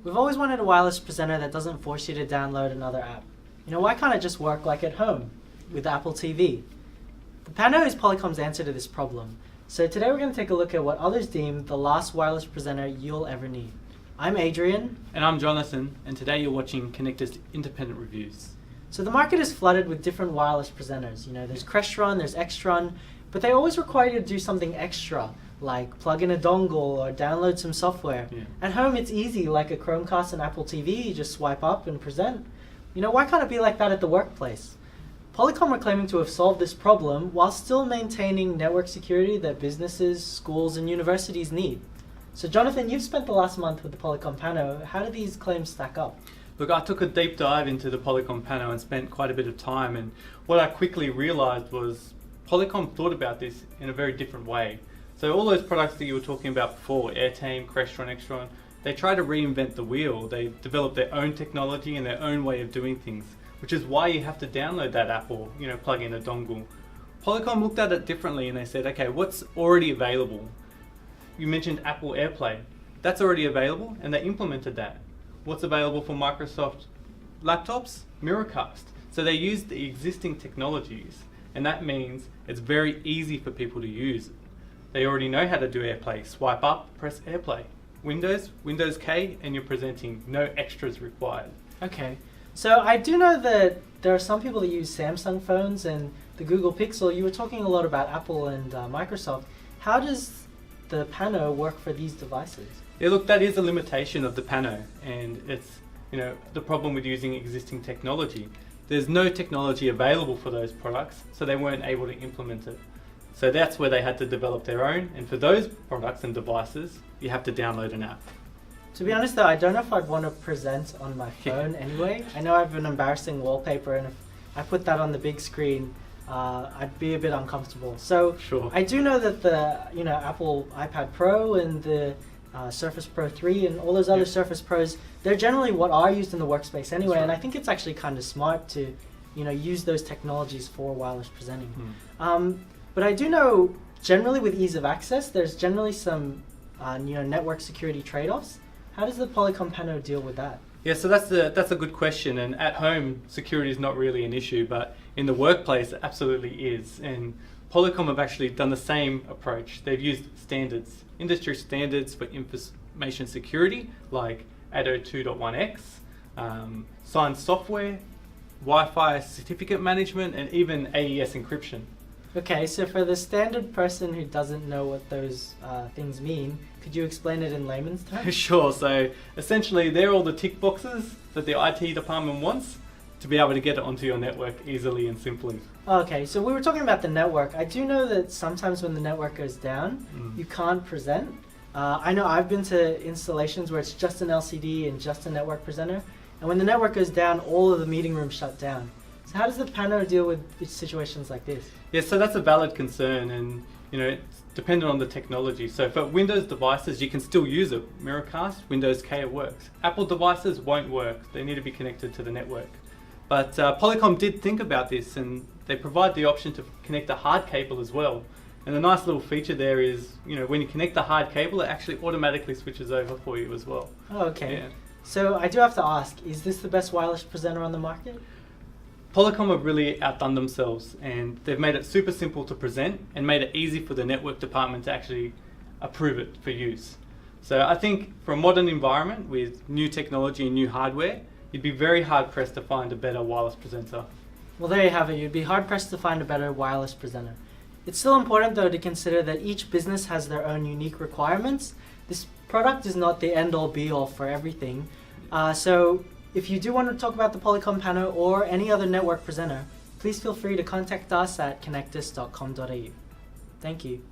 We've always wanted a wireless presenter that doesn't force you to download another app. Why can't it just work like at home with Apple TV? The Pano is Polycom's answer to this problem. So today we're going to take a look at what others deem the last wireless presenter you'll ever need. I'm Adrian. And I'm Jonathan, and today you're watching Connectus Independent Reviews. So the market is flooded with different wireless presenters. There's Crestron, there's Extron, but they always require you to do something extra, like plug in a dongle or download some software. Yeah. At home it's easy, like a Chromecast and Apple TV, you just swipe up and present. Why can't it be like that at the workplace? Polycom are claiming to have solved this problem while still maintaining network security that businesses, schools, and universities need. So Jonathan, you've spent the last month with the Polycom Pano. How do these claims stack up? Look, I took a deep dive into the Polycom Pano and spent quite a bit of time, and what I quickly realized was Polycom thought about this in a very different way. So all those products that you were talking about before, Airtame, Crestron, Extron, they try to reinvent the wheel. They develop their own technology and their own way of doing things, which is why you have to download that app or plug in a dongle. Polycom looked at it differently and they said, okay, what's already available? You mentioned Apple Airplay. That's already available, and they implemented that. What's available for Microsoft laptops? Miracast. So they used the existing technologies, and that means it's very easy for people to use. They already know how to do Airplay. Swipe up, press Airplay. Windows K, and you're presenting. No extras required. Okay. So I do know that there are some people that use Samsung phones and the Google Pixel. You were talking a lot about Apple and Microsoft. How does the Pano work for these devices? Yeah, look, that is a limitation of the Pano, and it's the problem with using existing technology. There's no technology available for those products, so they weren't able to implement it. So that's where they had to develop their own, and for those products and devices, you have to download an app. To be honest though, I don't know if I'd want to present on my phone anyway. I know I have an embarrassing wallpaper, and if I put that on the big screen, I'd be a bit uncomfortable. So Sure. I do know that the Apple iPad Pro and the Surface Pro 3 and all those other Surface Pros, they're generally what are used in the workspace anyway, and I think it's actually kind of smart to use those technologies for wireless presenting. But I do know generally with ease of access, there's generally some network security trade-offs. How does the Polycom Pano deal with that? Yeah, so that's a good question, and at home security is not really an issue, but in the workplace it absolutely is. And Polycom have actually done the same approach. They've used standards, industry standards for information security, like 802.1x, signed software, Wi-Fi certificate management, and even AES encryption. Okay, so for the standard person who doesn't know what those things mean, could you explain it in layman's terms? Sure, so essentially they're all the tick boxes that the IT department wants to be able to get it onto your network easily and simply. Okay, so we were talking about the network. I do know that sometimes when the network goes down, you can't present. I know I've been to installations where it's just an LCD and just a network presenter, and when the network goes down, all of the meeting rooms shut down. So how does the Pano deal with situations like this? Yeah, so that's a valid concern, and it's dependent on the technology. So for Windows devices, you can still use it. Miracast, Windows K, it works. Apple devices won't work. They need to be connected to the network. But Polycom did think about this, and they provide the option to connect a hard cable as well. And the nice little feature there is, when you connect the hard cable, it actually automatically switches over for you as well. Oh, okay. Yeah. So I do have to ask, is this the best wireless presenter on the market? Polycom have really outdone themselves, and they've made it super simple to present and made it easy for the network department to actually approve it for use. So I think for a modern environment with new technology and new hardware, you'd be very hard pressed to find a better wireless presenter. Well, there you have it. You'd be hard pressed to find a better wireless presenter. It's still important though to consider that each business has their own unique requirements. This product is not the end-all be-all for everything. So if you do want to talk about the Polycom Pano or any other network presenter, please feel free to contact us at konnectus.com.au. Thank you.